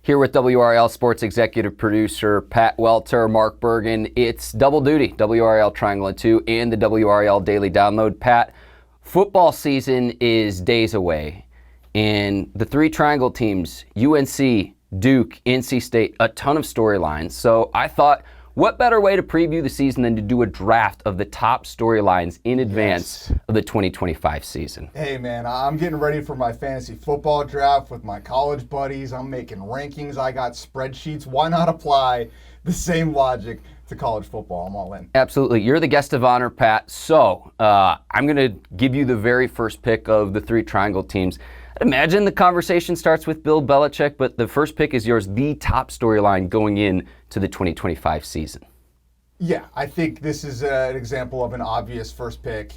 Here with WRAL Sports Executive Producer Pat Welter, Mark Bergin. It's double duty, WRAL Triangle 2 and the WRAL Daily Download. Pat, football season is days away, and the three Triangle teams, UNC, Duke, NC State, a ton of storylines. So I thought, what better way to preview the season than to do a draft of the top storylines in advance of the 2025 season? Hey man, I'm getting ready for my fantasy football draft with my college buddies. I'm making rankings. I got spreadsheets. Why not apply the same logic to college football? I'm all in. Absolutely. You're the guest of honor, Pat. So I'm going to give you the very first pick of the three Triangle teams. I'd imagine the conversation starts with Bill Belichick, but the first pick is yours, the top storyline going in to the 2025 season. Yeah, I think this is an example of an obvious first pick.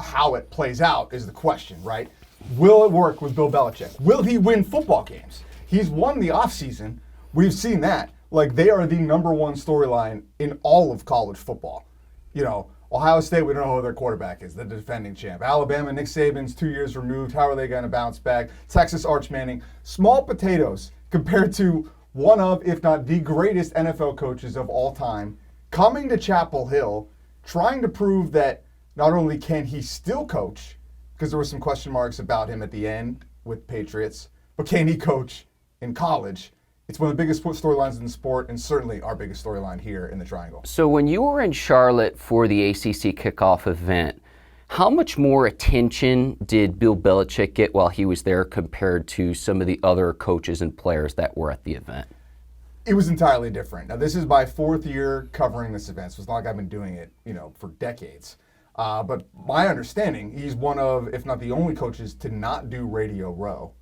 How it plays out is the question, right? Will it work with Bill Belichick? Will he win football games? He's won the offseason. We've seen that. Like, they are the number one storyline in all of college football. You know, Ohio State, we don't know who their quarterback is, the defending champ. Alabama, Nick Saban's 2 years removed. How are they going to bounce back? Texas, Arch Manning. Small potatoes compared to one of, if not the greatest NFL coaches of all time, coming to Chapel Hill, trying to prove that not only can he still coach, because there were some question marks about him at the end with Patriots, but can he coach in college? It's one of the biggest storylines in the sport, and certainly our biggest storyline here in the Triangle. So when you were in Charlotte for the ACC kickoff event, how much more attention did Bill Belichick get while he was there compared to some of the other coaches and players that were at the event? It was entirely different. Now, this is my fourth year covering this event, so it's not like I've been doing it, for decades. But my understanding, he's one of, if not the only coaches to not do Radio Row,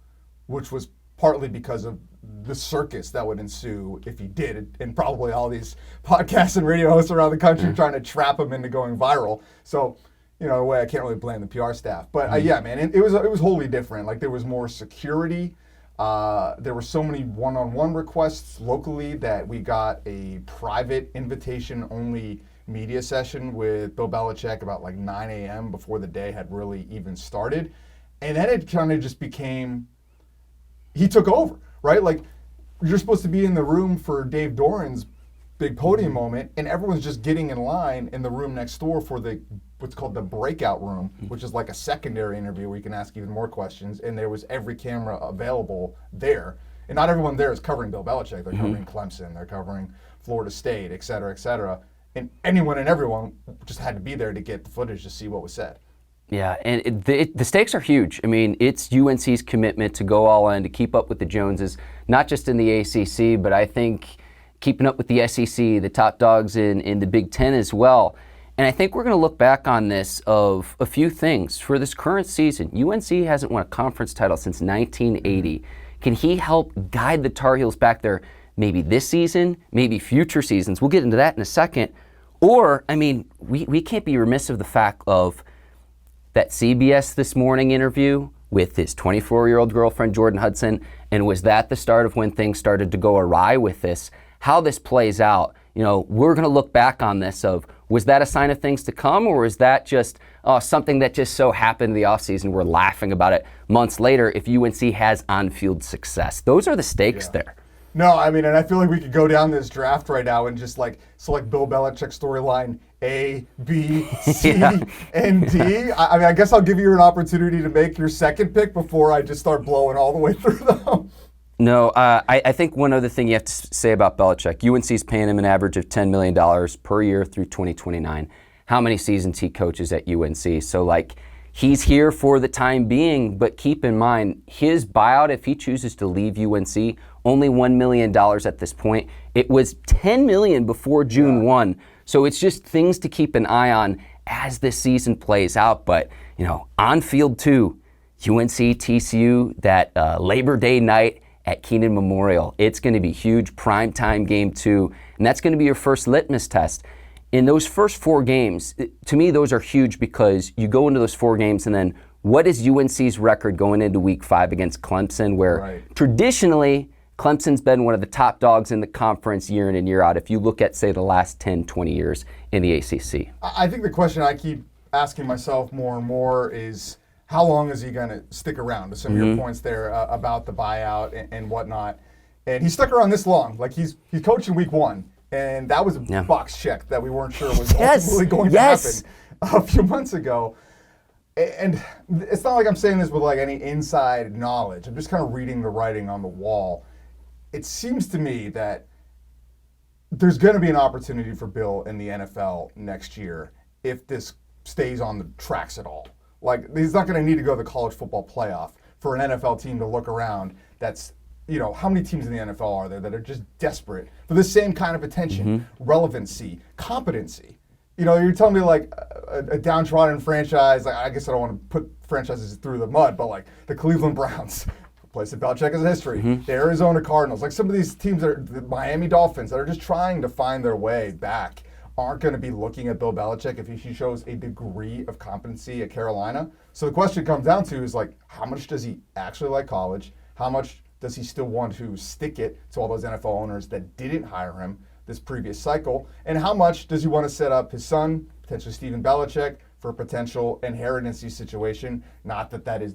which was partly because of the circus that would ensue if he did, and probably all these podcasts and radio hosts around the country trying to trap him into going viral. So, in a way, I can't really blame the PR staff. But yeah, man, it was wholly different. Like, there was more security. There were so many one-on-one requests locally that we got a private invitation-only media session with Bill Belichick about like 9 a.m. before the day had really even started. And then it kind of just became, he took over, right? Like, you're supposed to be in the room for Dave Doeren's big podium moment, and everyone's just getting in line in the room next door for what's called the breakout room, which is like a secondary interview where you can ask even more questions, and there was every camera available there. And not everyone there is covering Bill Belichick. They're covering Clemson, they're covering Florida State, et cetera, et cetera. And anyone and everyone just had to be there to get the footage to see what was said. Yeah, and the stakes are huge. I mean, it's UNC's commitment to go all in, to keep up with the Joneses, not just in the ACC, but I think keeping up with the SEC, the top dogs in the Big Ten as well. And I think we're going to look back on this of a few things. For this current season, UNC hasn't won a conference title since 1980. Can he help guide the Tar Heels back there maybe this season, maybe future seasons? We'll get into that in a second. Or, I mean, we can't be remiss of the fact of that CBS This Morning interview with his 24-year-old girlfriend, Jordon Hudson, and was that the start of when things started to go awry with this? How this plays out, we're going to look back on this of, was that a sign of things to come, or is that just something that just so happened in the offseason? We're laughing about it months later if UNC has on-field success. Those are the stakes there. No, I mean, and I feel like we could go down this draft right now and just like select Bill Belichick storyline A, B, C, and D. I mean, I guess I'll give you an opportunity to make your second pick before I just start blowing all the way through them. No, I think one other thing you have to say about Belichick, UNC's paying him an average of $10 million per year through 2029. How many seasons he coaches at UNC? So, he's here for the time being, but keep in mind, his buyout, if he chooses to leave UNC, only $1 million at this point. It was $10 million before June 1. So it's just things to keep an eye on as this season plays out. But, on field too, UNC, TCU, that Labor Day night at Keenan Memorial. It's going to be huge, primetime game too, and that's going to be your first litmus test. In those first four games, to me, those are huge because you go into those four games and then what is UNC's record going into week 5 against Clemson, where traditionally Clemson's been one of the top dogs in the conference year in and year out if you look at, say, the last 10, 20 years in the ACC. I think the question I keep asking myself more and more is, how long is he going to stick around? To some of your points there about the buyout and whatnot. And he stuck around this long. Like, he's coached in week 1. And that was a box check that we weren't sure was ultimately going to happen a few months ago. And it's not like I'm saying this with like any inside knowledge. I'm just kind of reading the writing on the wall. It seems to me that there's going to be an opportunity for Bill in the NFL next year if this stays on the tracks at all. Like, he's not going to need to go to the college football playoff for an NFL team to look around. That's, how many teams in the NFL are there that are just desperate for the same kind of attention, relevancy, competency? You're telling me like a downtrodden franchise, like, I guess I don't want to put franchises through the mud, but like the Cleveland Browns, a place that Belichick has a history, the Arizona Cardinals, like some of these teams that are the Miami Dolphins that are just trying to find their way back aren't going to be looking at Bill Belichick if he shows a degree of competency at Carolina. So the question comes down to is like, how much does he actually like college? How much does he still want to stick it to all those NFL owners that didn't hire him this previous cycle? And how much does he want to set up his son, potentially Stephen Belichick, for a potential inheritance situation? Not that is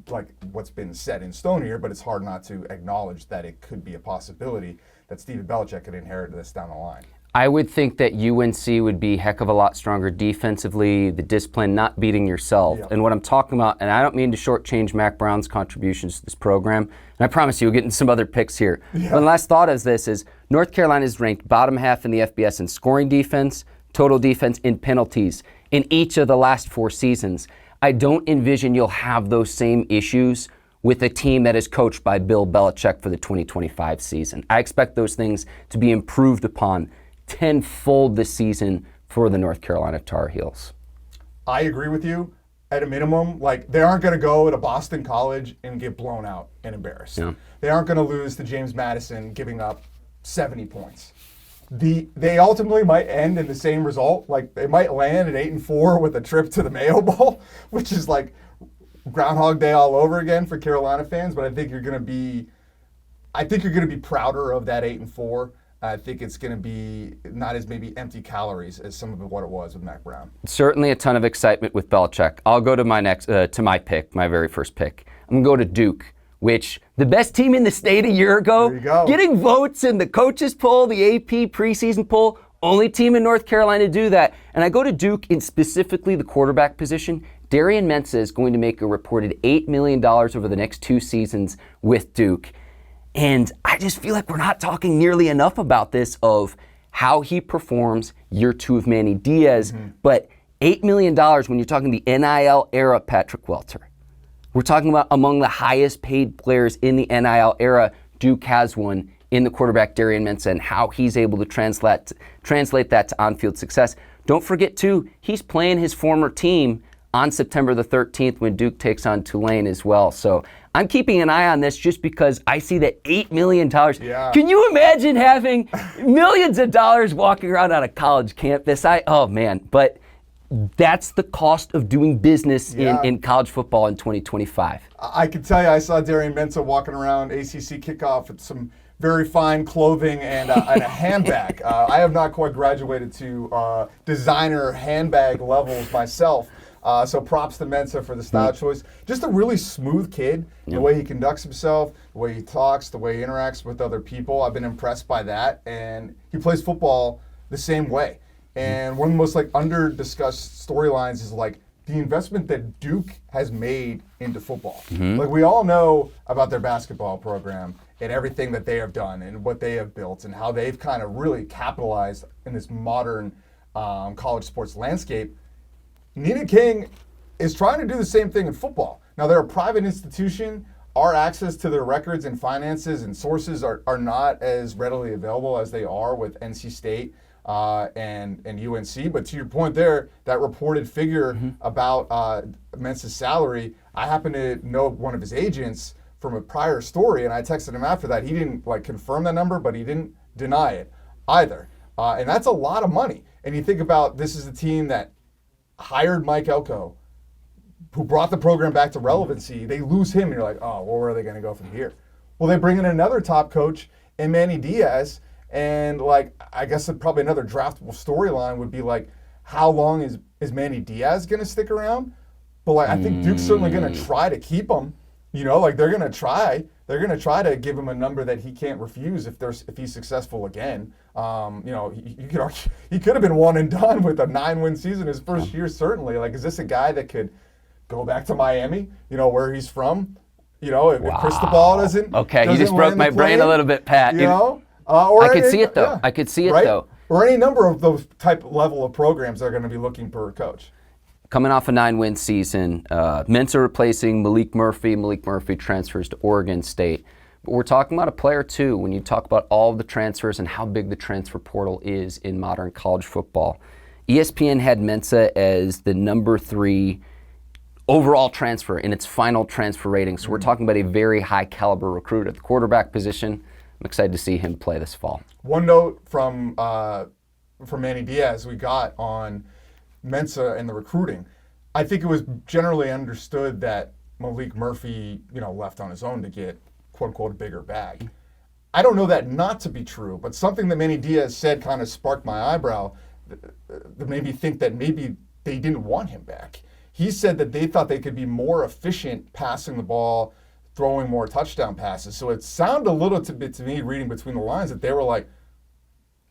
like what's been set in stone here, but it's hard not to acknowledge that it could be a possibility that Stephen Belichick could inherit this down the line. I would think that UNC would be a heck of a lot stronger defensively, the discipline, not beating yourself. Yep. And what I'm talking about, and I don't mean to shortchange Mac Brown's contributions to this program, and I promise you we'll get into some other picks here. Yeah. One last thought of this is North Carolina is ranked bottom half in the FBS in scoring defense, total defense, in penalties in each of the last 4 seasons. I don't envision you'll have those same issues with a team that is coached by Bill Belichick for the 2025 season. I expect those things to be improved upon tenfold this season for the North Carolina Tar Heels. I agree with you. At a minimum, like, they aren't going to go to Boston College and get blown out and embarrassed. Yeah. They aren't going to lose to James Madison giving up 70 points. They ultimately might end in the same result. Like, they might land at 8-4 with a trip to the Mayo Bowl, which is like Groundhog Day all over again for Carolina fans. But I think you're going to be prouder of that 8-4. I think it's going to be not as maybe empty calories as some of what it was with Mac Brown. Certainly a ton of excitement with Belichick. I'll go to my next, to my pick, my very first pick. I'm going to go to Duke, which the best team in the state a year ago, there you go. Getting votes in the coaches poll, the AP preseason poll, only team in North Carolina to do that. And I go to Duke in specifically the quarterback position. Darian Mensah is going to make a reported $8 million over the next 2 seasons with Duke. And I just feel like we're not talking nearly enough about this of how he performs year 2 of Manny Diaz. But $8 million when you're talking the NIL era, Patrick Welter. We're talking about among the highest paid players in the NIL era. Duke has one in the quarterback Darian Mensah and how he's able to translate that to on-field success. Don't forget, too, he's playing his former team on September the 13th when Duke takes on Tulane as well. So I'm keeping an eye on this just because I see that $8 million. Yeah. Can you imagine having millions of dollars walking around on a college campus? Oh, man. But that's the cost of doing business in college football in 2025. I can tell you, I saw Darian Mensah walking around ACC kickoff with some very fine clothing and a handbag. I have not quite graduated to designer handbag levels myself. So props to Mensah for the style choice. Just a really smooth kid, the way he conducts himself, the way he talks, the way he interacts with other people. I've been impressed by that. And he plays football the same way. And one of the most under-discussed storylines is the investment that Duke has made into football. Like, we all know about their basketball program and everything that they have done and what they have built and how they've kind of really capitalized in this modern college sports landscape. Nina King is trying to do the same thing in football. Now, they're a private institution. Our access to their records and finances and sources are not as readily available as they are with NC State and UNC. But to your point there, that reported figure about Mensah's salary, I happen to know one of his agents from a prior story, and I texted him after that. He didn't confirm that number, but he didn't deny it either. And that's a lot of money. And you think about, this is a team that hired Mike Elko, who brought the program back to relevancy. They lose him, and you're like, oh, well, where are they going to go from here? Well, they bring in another top coach in Manny Diaz, and I guess probably another draftable storyline would be how long is Manny Diaz going to stick around? But I think Duke's certainly going to try to keep him. Like they're gonna try. They're gonna try to give him a number that he can't refuse if he's successful again. You could argue he could have been one and done with a 9-win season his first year. Certainly, like, is this a guy that could go back to Miami? Where he's from. If Cristobal doesn't. Okay, you just broke my brain a little bit, Pat. I could see it though. I could see it though. Or any number of those type level of programs that are going to be looking for a coach. Coming off a 9-win season, Mensah replacing Malik Murphy. Malik Murphy transfers to Oregon State. But we're talking about a player, too, when you talk about all of the transfers and how big the transfer portal is in modern college football. ESPN had Mensah as the number 3 overall transfer in its final transfer rating. So we're talking about a very high-caliber recruit at the quarterback position. I'm excited to see him play this fall. One note from Manny Diaz we got on Mensah and the recruiting. I think it was generally understood that Malik Murphy, left on his own to get, quote unquote, a bigger bag. I don't know that not to be true, but something that Manny Diaz said kind of sparked my eyebrow that made me think that maybe they didn't want him back. He said that they thought they could be more efficient passing the ball, throwing more touchdown passes. So it sounded a little bit to me, reading between the lines, that they were like,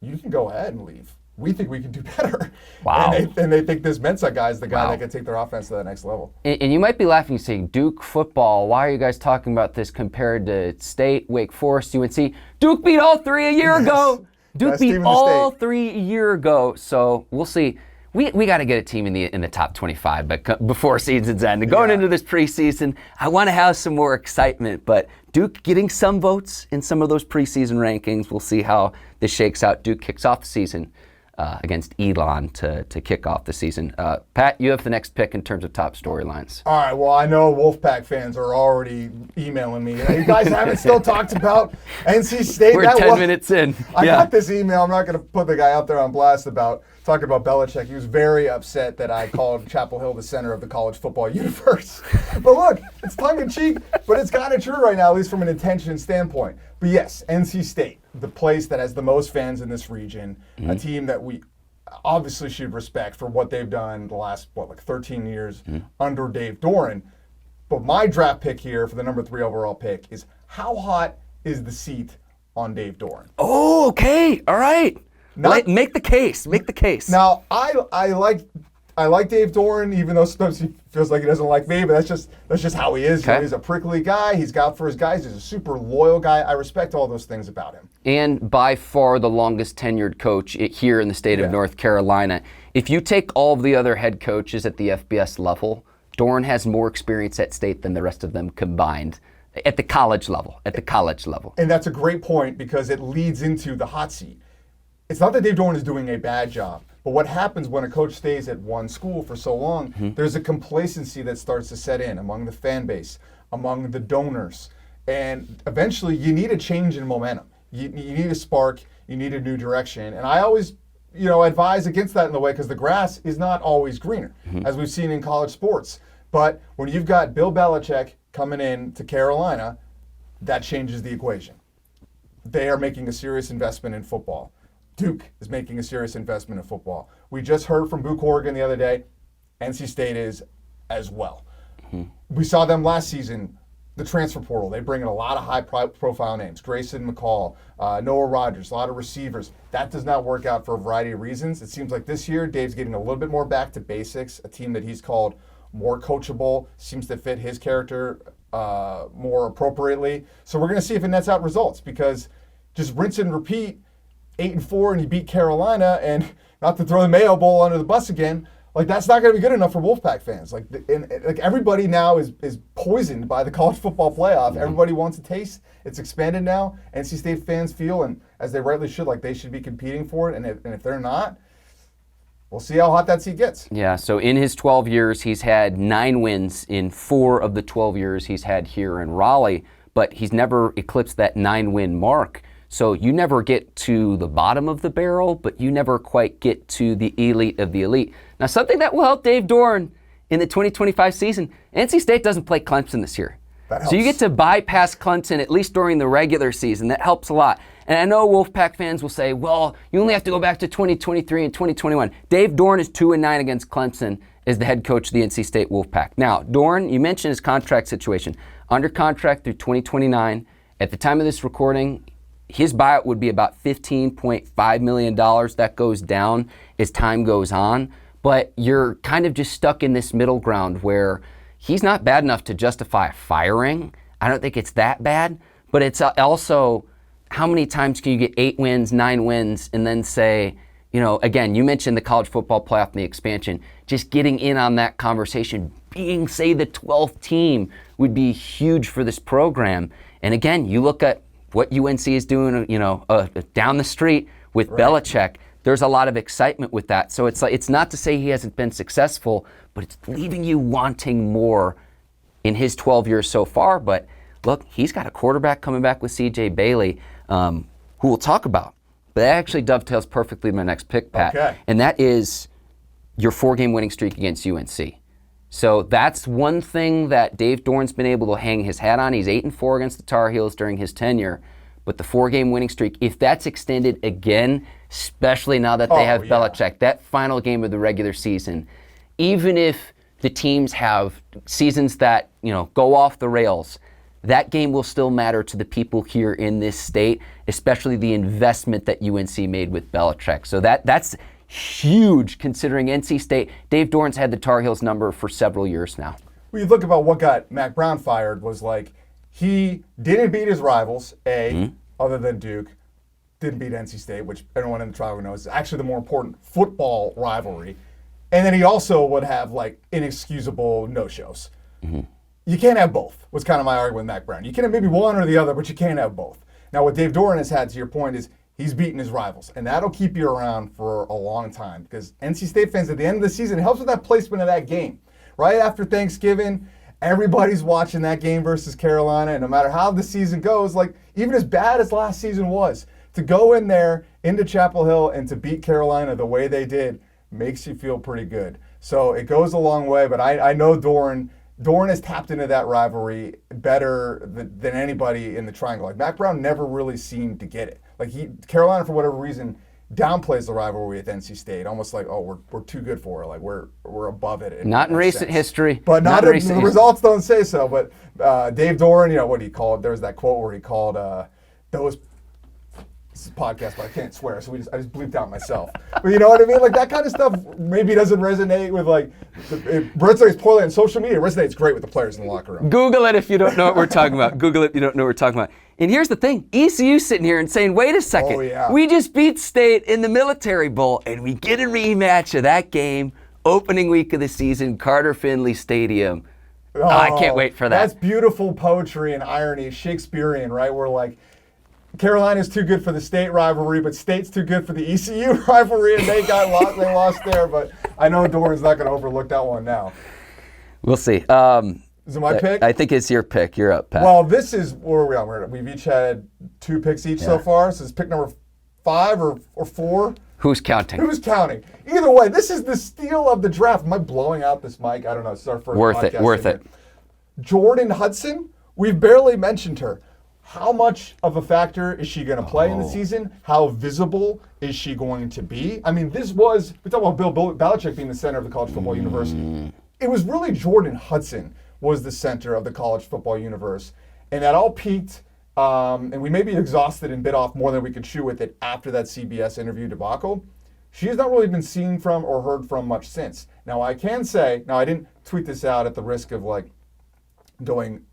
you can go ahead and leave. We think we can do better. Wow. And they think this Mensah guy is the guy that can take their offense to that next level. And you might be laughing, saying, Duke football, why are you guys talking about this compared to State, Wake Forest, UNC? Duke beat all 3 a year ago. Duke beat all 3 a year ago. So we'll see. We got to get a team in the top 25 but before season's end. And going into this preseason, I want to have some more excitement. But Duke getting some votes in some of those preseason rankings. We'll see how this shakes out. Duke kicks off the season against Elon to kick off the season. Pat, you have the next pick in terms of top storylines. All right, well, I know Wolfpack fans are already emailing me. You guys haven't still talked about NC State. We're 10 minutes in. I got this email. I'm not going to put the guy out there on blast about talking about Belichick. He was very upset that I called Chapel Hill the center of the college football universe. But look, it's tongue-in-cheek, but it's kind of true right now, at least from an intention standpoint. But yes, NC State, the place that has the most fans in this region, a team that we obviously should respect for what they've done the last, 13 years under Dave Doeren. But my draft pick here for the number 3 overall pick is, how hot is the seat on Dave Doeren? Oh, okay. All right. Make the case. Make the case. Now, I like Dave Doeren, even though sometimes he feels like he doesn't like me, but that's just how he is. Okay. He's a prickly guy. He's out for his guys. He's a super loyal guy. I respect all those things about him. And by far the longest tenured coach here in the state of North Carolina. If you take all of the other head coaches at the FBS level, Doeren has more experience at State than the rest of them combined. At the college level. And that's a great point, because it leads into the hot seat. It's not that Dave Doeren is doing a bad job, but what happens when a coach stays at one school for so long, there's a complacency that starts to set in among the fan base, among the donors, and eventually you need a change in momentum. You need a spark, you need a new direction, and I always advise against that in the way, because the grass is not always greener, as we've seen in college sports. But when you've got Bill Belichick coming in to Carolina, that changes the equation. They are making a serious investment in football. Duke is making a serious investment in football. We just heard from Buch Oregon the other day. NC State is as well. We saw them last season, the transfer portal. They bring in a lot of high-profile names. Grayson McCall, Noah Rogers, a lot of receivers. That does not work out for a variety of reasons. It seems like this year, Dave's getting a little bit more back to basics. A team that he's called more coachable, seems to fit his character more appropriately. So we're going to see if it nets out results, because just rinse and repeat, 8-4 and you beat Carolina, and not to throw the Mayo Bowl under the bus again, that's not going to be good enough for Wolfpack fans. Everybody now is poisoned by the college football playoff. Everybody wants a taste. It's expanded now. NC State fans feel, and as they rightly should, like they should be competing for it. And if they're not, we'll see how hot that seat gets. Yeah, so in his 12 years, he's had 9 wins in 4 of the 12 years he's had here in Raleigh, but he's never eclipsed that 9-win mark. So you never get to the bottom of the barrel, but you never quite get to the elite of the elite. Now, something that will help Dave Doeren in the 2025 season, NC State doesn't play Clemson this year. So you get to bypass Clemson, at least during the regular season. That helps a lot. And I know Wolfpack fans will say, well, you only have to go back to 2023 and 2021. Dave Doeren is 2-9 against Clemson as the head coach of the NC State Wolfpack. Now, Doeren, you mentioned his contract situation. under contract through 2029. At the time of this recording, his buyout would be about $15.5 million. That goes down as time goes on. But you're kind of just stuck in this middle ground where he's not bad enough to justify a firing. I don't think it's that bad. But it's also, how many times can you get 8 wins, 9 wins, and then say, again, you mentioned the college football playoff and the expansion. Just getting in on that conversation, being, say, the 12th team would be huge for this program. And again, you look at what UNC is doing, down the street with Belichick. There's a lot of excitement with that. So it's not to say he hasn't been successful, but it's leaving you wanting more in his 12 years so far. But look, he's got a quarterback coming back with C.J. Bailey, who we'll talk about. But that actually dovetails perfectly with my next pick, Pat. Okay. And that is your 4-game winning streak against UNC. So that's one thing that Dave Doeren's been able to hang his hat on. He's 8-4 against the Tar Heels during his tenure. But the 4-game winning streak, if that's extended again, especially now that they have Belichick, that final game of the regular season, even if the teams have seasons that, go off the rails, that game will still matter to the people here in this state, especially the investment that UNC made with Belichick. So that's huge considering NC State. Dave Doeren's had the Tar Heels number for several years now. When you look about what got Mac Brown fired was like, he didn't beat his rivals, other than Duke, didn't beat NC State, which everyone in the trial knows is actually the more important football rivalry. And then he also would have inexcusable no-shows. You can't have both, was kind of my argument with Mac Brown. You can have maybe one or the other, but you can't have both. Now, what Dave Doeren has had, to your point, is he's beaten his rivals, and that'll keep you around for a long time because NC State fans, at the end of the season, it helps with that placement of that game. Right after Thanksgiving, everybody's watching that game versus Carolina, and no matter how the season goes, even as bad as last season was, to go in there into Chapel Hill and to beat Carolina the way they did makes you feel pretty good. So it goes a long way, but I know Doeren has tapped into that rivalry better than anybody in the triangle. Mac Brown never really seemed to get it. Carolina, for whatever reason, downplays the rivalry with NC State, almost we're too good for it. We're above it. Not in recent history. But the results don't say so. But Dave Doeren, what do you call it? There was that quote where he called those. This is a podcast, but I can't swear, so I just bleeped out myself. But you know what I mean? That kind of stuff maybe doesn't resonate with it resonates poorly on social media. It resonates great with the players in the locker room. Google it if you don't know what we're talking about. Google it if you don't know what we're talking about. And here's the thing. ECU's sitting here and saying, wait a second. We just beat State in the Military Bowl, and we get a rematch of that game, opening week of the season, Carter Finley Stadium. Oh, I can't wait for that. That's beautiful poetry and irony, Shakespearean, right? Where Carolina's too good for the State rivalry, but State's too good for the ECU rivalry, and they lost there. But I know Doeren's not going to overlook that one now. We'll see. Is it my pick? I think it's your pick. You're up, Pat. Well, this is where we are. We've each had 2 picks each so far. So it's pick number 5 or 4. Who's counting? Who's counting? Either way, this is the steal of the draft. Am I blowing out this mic? I don't know. It's our first podcast. Worth it. Jordon Hudson. We've barely mentioned her. How much of a factor is she going to play in the season? How visible is she going to be? I mean, we talk about Bill Belichick being the center of the college football universe. It was really Jordon Hudson was the center of the college football universe. And that all peaked, and we may be exhausted and bit off more than we could chew with it after that CBS interview debacle. She has not really been seen from or heard from much since. Now, I can say, I didn't tweet this out at the risk of going...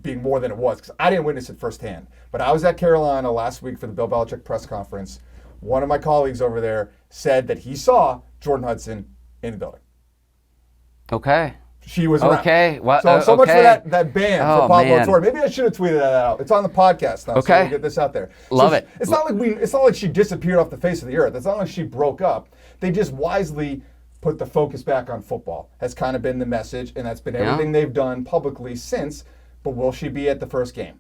being more than it was, because I didn't witness it firsthand. But I was at Carolina last week for the Bill Belichick press conference. One of my colleagues over there said that he saw Jordon Hudson in the building. Okay. She was around. Okay. So much for that ban for Pablo man. Torre. Maybe I should have tweeted that out. It's on the podcast now, so we'll get this out there. Love it. It's not like she disappeared off the face of the earth. It's not like she broke up. They just wisely put the focus back on football, has kind of been the message, and that's been everything they've done publicly since. But will she be at the first game?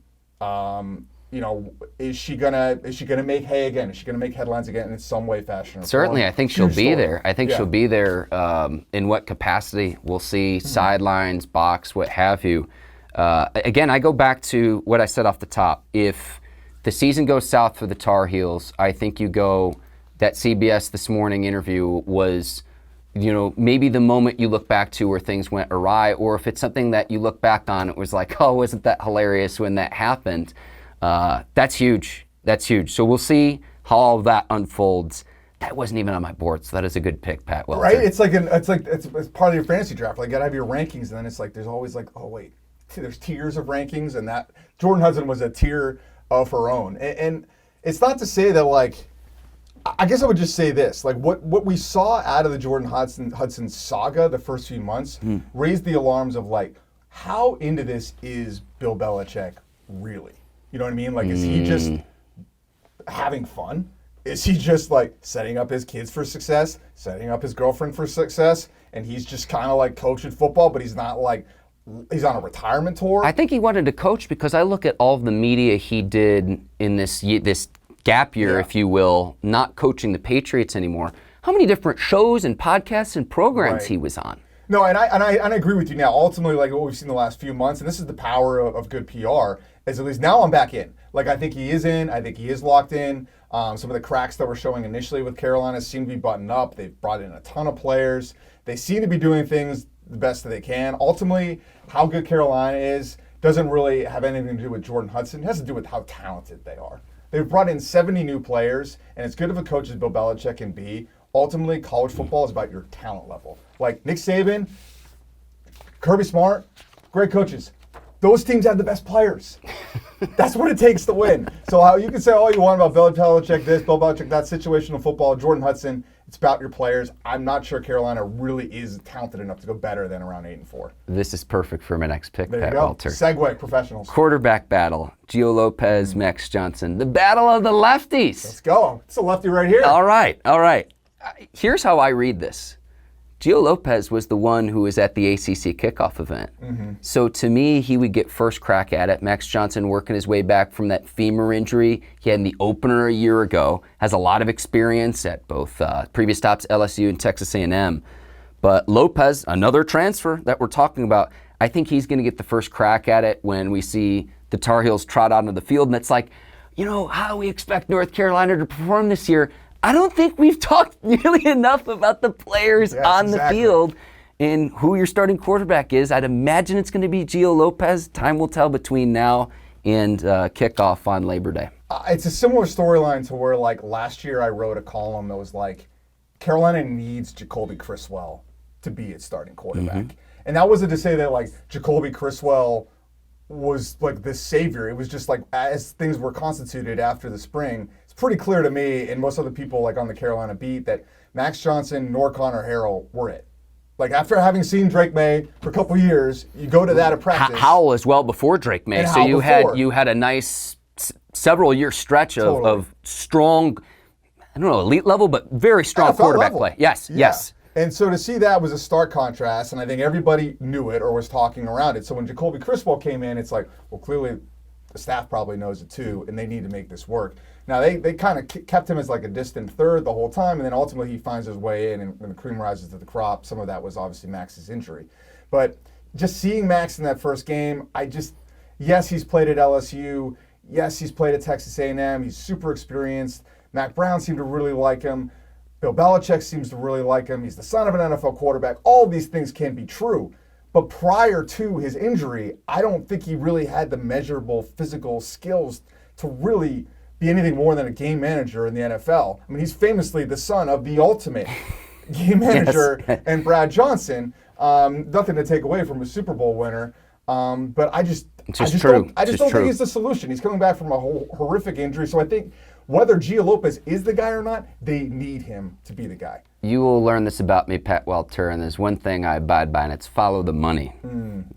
Is she gonna make hay again? Is she gonna make headlines again in some way, fashion? Certainly, I think she'll be there. I think she'll be there. In what capacity? We'll see. Sidelines, box, what have you. Again, I go back to what I said off the top. If the season goes south for the Tar Heels, I think that CBS This Morning interview was maybe the moment you look back to where things went awry, or if it's something that you look back on, it was like, oh, wasn't that hilarious when that happened? That's huge. That's huge. So we'll see how all of that unfolds. That wasn't even on my board, so that is a good pick, Pat Welter. Right? It's part of your fantasy draft. Like, you gotta have your rankings, and then it's like there's always like, oh wait, there's tiers of rankings, and that Jordon Hudson was a tier of her own. And it's not to say that, like, I guess I would just say this, like what we saw out of the Jordon Hudson saga the first few months raised the alarms of like, how into this is Bill Belichick really? You know what I mean? Like, is he just having fun? Is he just like setting up his kids for success, setting up his girlfriend for success, and he's just kind of like coaching football, but he's not like, he's on a retirement tour? I think he wanted to coach because I look at all of the media he did in this gap year, if you will, not coaching the Patriots anymore. How many different shows and podcasts and programs he was on? No, and I agree with you now. Ultimately, like what we've seen the last few months, and this is the power of good PR, is at least now I'm back in. Like, I think he is in. I think he is locked in. Some of the cracks that were showing initially with Carolina seem to be buttoned up. They've brought in a ton of players. They seem to be doing things the best that they can. Ultimately, how good Carolina is doesn't really have anything to do with Jordon Hudson. It has to do with how talented they are. They've brought in 70 new players, and as good of a coach as Bill Belichick can be, ultimately college football is about your talent level. Like Nick Saban, Kirby Smart, great coaches. Those teams have the best players. That's what it takes to win. So how you can say all you want about Bill Belichick this, Bill Belichick that, situational football, Jordon Hudson, it's about your players. I'm not sure Carolina really is talented enough to go better than around 8-4. This is perfect for my next pick, There Pat you go. Welter. Segue, professionals. Quarterback battle. Gio Lopez, Max Johnson. The battle of the lefties. Let's go. It's a lefty right here. All right. Here's how I read this. Gio Lopez was the one who was at the ACC kickoff event. So to me, he would get first crack at it. Max Johnson working his way back from that femur injury he had in the opener a year ago. Has a lot of experience at both previous stops, LSU and Texas A&M. But Lopez, another transfer that we're talking about, I think he's going to get the first crack at it when we see the Tar Heels trot out onto the field. And it's like, how we expect North Carolina to perform this year. I don't think we've talked nearly enough about the players on the field and who your starting quarterback is. I'd imagine it's going to be Gio Lopez. Time will tell between now and kickoff on Labor Day. It's a similar storyline to where, like, last year I wrote a column that was like, Carolina needs Jacoby Criswell to be its starting quarterback. And that wasn't to say that, like, Jacoby Criswell was, like, this savior. It was just, like, as things were constituted after the spring, pretty clear to me and most other people like on the Carolina beat that Max Johnson nor Connor Harrell were it. Like, after having seen Drake May for a couple yew you go to that at practice. Howell as well before Drake May. So you had a nice several year stretch of strong, I don't know, elite level, but very strong NFL quarterback level. play. Yes. And so to see that was a stark contrast, and I think everybody knew it or was talking around it. So when Jacoby Criswell came in, it's like, well, clearly the staff probably knows it too, and they need to make this work. Now, they kind of kept him as like a distant third the whole time, and then ultimately he finds his way in, and when the cream rises to the crop, some of that was obviously Max's injury. But just seeing Max in that first game, yes, he's played at LSU. Yes, he's played at Texas A&M. He's super experienced. Mac Brown seemed to really like him. Bill Belichick seems to really like him. He's the son of an NFL quarterback. All of these things can be true. But prior to his injury, I don't think he really had the measurable physical skills to really be anything more than a game manager in the NFL. I mean, he's famously the son of the ultimate game manager and Brad Johnson. Nothing to take away from a Super Bowl winner. But I just don't think he's the solution. He's coming back from a horrific injury. So I think whether Gio Lopez is the guy or not, they need him to be the guy. You will learn this about me, Pat Welter, and there's one thing I abide by, and it's follow the money.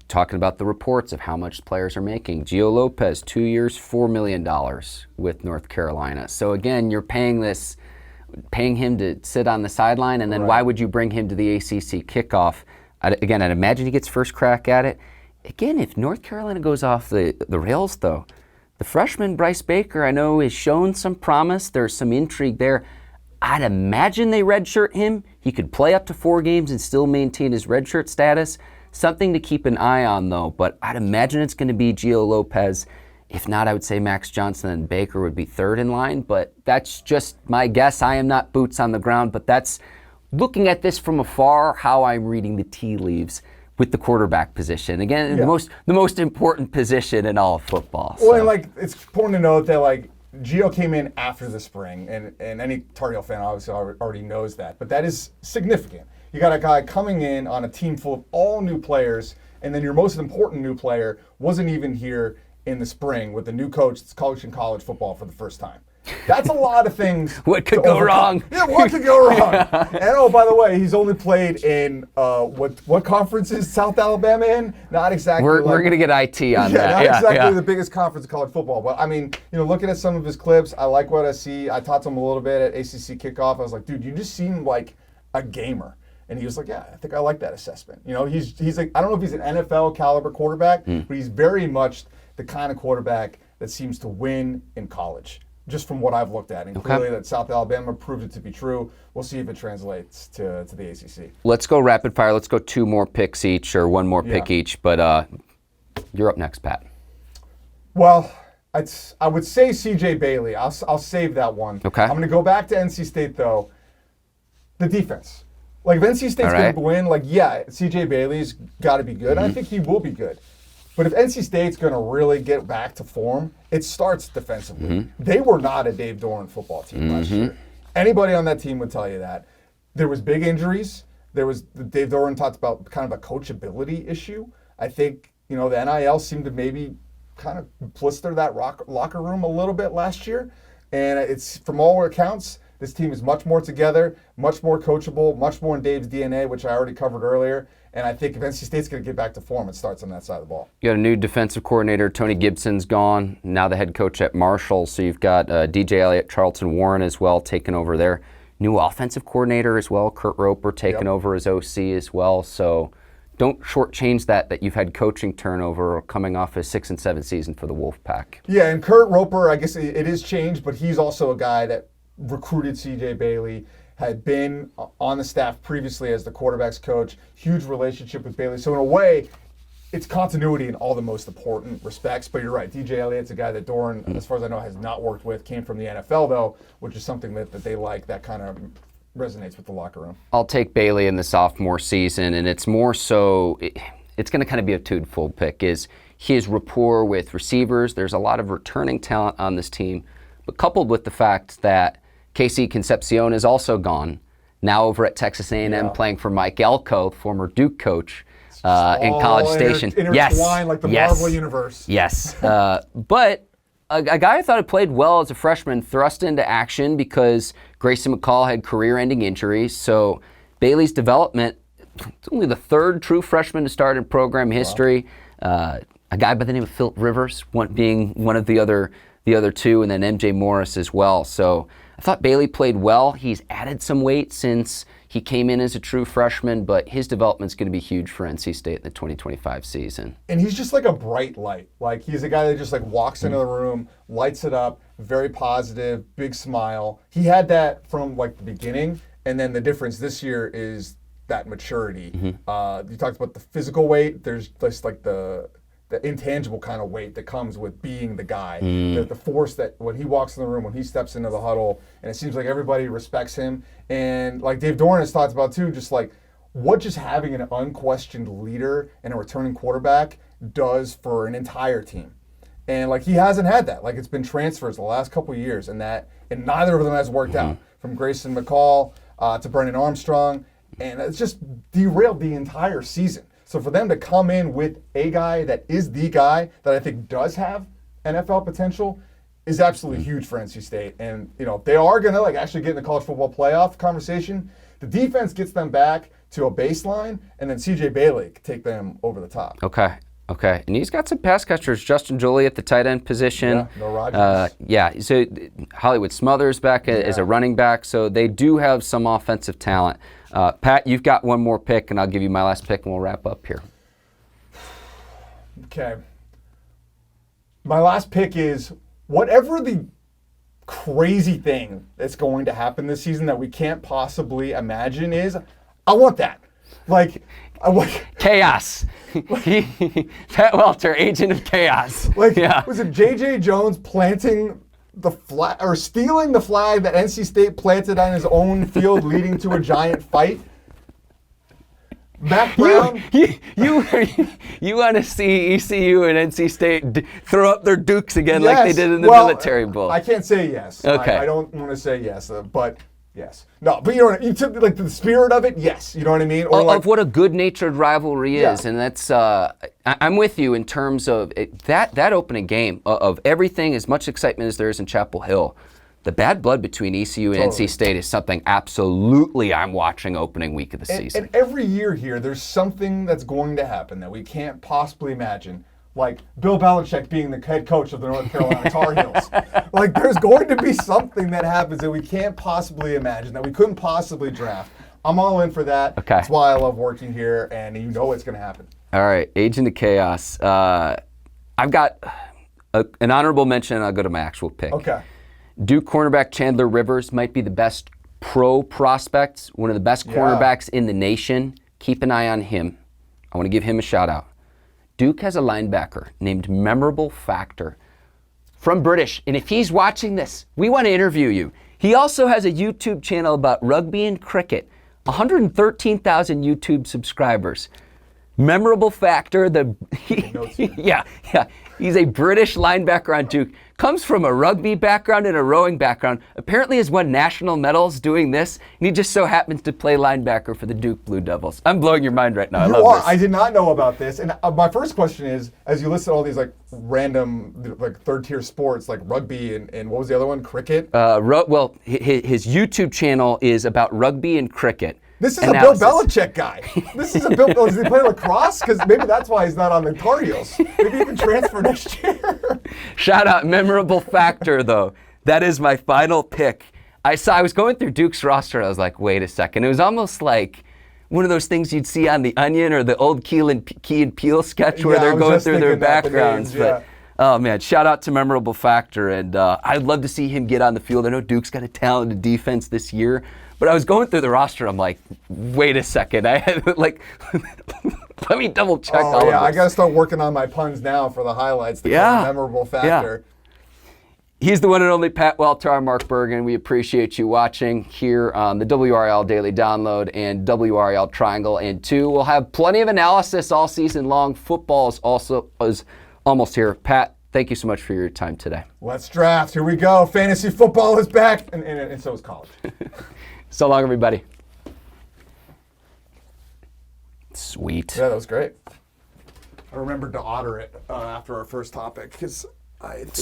Talking about the reports of how much players are making. Gio Lopez, 2 years, $4 million with North Carolina. So again, you're paying him to sit on the sideline, and then why would you bring him to the ACC kickoff? I'd imagine he gets first crack at it. Again, if North Carolina goes off the rails, though, the freshman Bryce Baker, I know, has shown some promise. There's some intrigue there. I'd imagine they redshirt him. He could play up to 4 games and still maintain his redshirt status. Something to keep an eye on, though. But I'd imagine it's going to be Gio Lopez. If not, I would say Max Johnson and Baker would be third in line. But that's just my guess. I am not boots on the ground, but that's looking at this from afar, how I'm reading the tea leaves with the quarterback position. Again, the most important position in all of football. Well, and like it's important to note that like Gio came in after the spring, and any Tar Heel fan obviously already knows that. But that is significant. You got a guy coming in on a team full of all new players, and then your most important new player wasn't even here in the spring with the new coach that's coaching college football for the first time. That's a lot of things. What could go wrong? Yeah, what could go wrong? And oh, by the way, he's only played in what conference is South Alabama in? Not exactly. We're going to get IT on that. Not exactly the biggest conference in college football. But I mean, looking at some of his clips, I like what I see. I talked to him a little bit at ACC kickoff. I was like, dude, you just seem like a gamer. And he was like, yeah, I think I like that assessment. He's like, I don't know if he's an NFL caliber quarterback, but he's very much the kind of quarterback that seems to win in college, just from what I've looked at. And clearly that South Alabama proved it to be true. We'll see if it translates to the ACC. Let's go rapid fire. Let's go 2 more picks each or 1 more pick each. But you're up next, Pat. Well, I would say C.J. Bailey. I'll save that one. Okay. I'm going to go back to NC State, though. The defense. Like, if NC State's going to win, C.J. Bailey's got to be good. And I think he will be good. But if NC State's going to really get back to form, it starts defensively. They were not a Dave Doeren football team last year. Anybody on that team would tell you that. There was big injuries. Dave Doeren talked about kind of a coachability issue. I think, the NIL seemed to maybe kind of blister that locker room a little bit last year. And it's, from all accounts, this team is much more together, much more coachable, much more in Dave's DNA, which I already covered earlier. And I think if NC State's going to get back to form, it starts on that side of the ball. You got a new defensive coordinator. Tony Gibson's gone. Now the head coach at Marshall. So you've got DJ Elliott, Charlton Warren as well taking over there. New offensive coordinator as well. Kurt Roper taking over as OC as well. So don't shortchange that you've had coaching turnover coming off a 6 and 7 season for the Wolfpack. Yeah, and Kurt Roper, I guess it is changed, but he's also a guy that recruited C.J. Bailey, had been on the staff previously as the quarterback's coach, huge relationship with Bailey. So in a way, it's continuity in all the most important respects. But you're right, DJ Elliott's a guy that Doeren, as far as I know, has not worked with, came from the NFL though, which is something that they like, that kind of resonates with the locker room. I'll take Bailey in the sophomore season, and it's more so, it's going to kind of be a twofold pick, is his rapport with receivers. There's a lot of returning talent on this team, but coupled with the fact that Casey Concepcion is also gone, now over at Texas A&M playing for Mike Elko, former Duke coach in College Station. Intertwined like the Marvel universe. Yes. But a guy I thought had played well as a freshman thrust into action because Grayson McCall had career-ending injuries. So Bailey's development, it's only the 3rd true freshman to start in program history. A guy by the name of Philip Rivers, being one of the other 2, and then MJ Morris as well. So I thought Bailey played well. He's added some weight since he came in as a true freshman, but his development's going to be huge for NC State in the 2025 season. And he's just like a bright light. Like, he's a guy that just walks into the room, lights it up, very positive, big smile. He had that from the beginning, and then the difference this year is that maturity. You talked about the physical weight. There's just the intangible kind of weight that comes with being the guy. The force that when he walks in the room, when he steps into the huddle, and it seems like everybody respects him. And like Dave Doeren has talked about too, just what just having an unquestioned leader and a returning quarterback does for an entire team. And he hasn't had that. It's been transfers the last couple of years, and neither of them has worked out. From Grayson McCall to Brennan Armstrong, and it's just derailed the entire season. So for them to come in with a guy that is the guy that I think does have NFL potential is absolutely huge for NC State. And, they are going to actually get in the college football playoff conversation. The defense gets them back to a baseline, and then C.J. Bailey can take them over the top. Okay. And he's got some pass catchers. Justin Jolie at the tight end position. Yeah, no Rodgers. So Hollywood Smothers back as a running back. So they do have some offensive talent. Pat, you've got one more pick, and I'll give you my last pick, and we'll wrap up here. Okay. My last pick is whatever the crazy thing that's going to happen this season that we can't possibly imagine is, I want that. Chaos. Pat Welter, agent of chaos. Was it J.J. Jones planting the flag or stealing the flag that NC State planted on his own field, leading to a giant fight. Matt Brown. You want to see ECU and NC State throw up their dukes again Yes. like they did in the Well, Military Bowl? I can't say yes. Okay. I don't want to say yes, but yes. No, but you know what, you took like the spirit of it. Yes, you know what I mean. Or Of what a good-natured rivalry is, and that's I'm with you in terms of that opening game of everything. As much excitement as there is in Chapel Hill, the bad blood between ECU and NC State is something absolutely I'm watching opening week of the season. And every year here, there's something that's going to happen that we can't possibly imagine. Like Bill Belichick being the head coach of the North Carolina Tar Heels. Like there's going to be something that happens that we can't possibly imagine, that we couldn't possibly draft. I'm all in for that. Okay. That's why I love working here, and you know it's going to happen. All right, Agent of Chaos. I've got an honorable mention, and I'll go to my actual pick. Okay. Duke cornerback Chandler Rivers might be the best pro prospect, one of the best cornerbacks in the nation. Keep an eye on him. I want to give him a shout out. Duke has a linebacker named Memorable Factor from British. And if he's watching this, we want to interview you. He also has a YouTube channel about rugby and cricket. 113,000 YouTube subscribers. Memorable Factor, yeah. He's a British linebacker on Duke. Comes from a rugby background and a rowing background. Apparently has won national medals doing this, and he just so happens to play linebacker for the Duke Blue Devils. I'm blowing your mind right now. I love this. I did not know about this. And my first question is, as you list all these like random like third-tier sports like rugby and what was the other one? Cricket? Well, his YouTube channel is about rugby and cricket. This is analysis. A Bill Belichick guy. This is a Bill. Does he play lacrosse? Because maybe that's why he's not on the Tar Heels. Maybe he can transfer next year. Shout out Memorable Factor, though. That is my final pick. I was going through Duke's roster, and I was like, wait a second. It was almost like one of those things you'd see on The Onion or the old Key and Peele sketch where they're going through their backgrounds. But oh, man, shout out to Memorable Factor. And I'd love to see him get on the field. I know Duke's got a talented defense this year. But I was going through the roster, I'm like, wait a second. I had like, let me double check all of this. I got to start working on my puns now for the highlights. Memorable Factor. He's the one and only Pat Welter, I'm Mark Bergin. We appreciate you watching here on the WRAL Daily Download and WRAL Triangle and 2. We'll have plenty of analysis all season long. Football is almost here. Pat, thank you so much for your time today. Let's draft. Here we go. Fantasy football is back, and so is college. So long, everybody. Sweet. Yeah, that was great. I remembered to order it after our first topic because I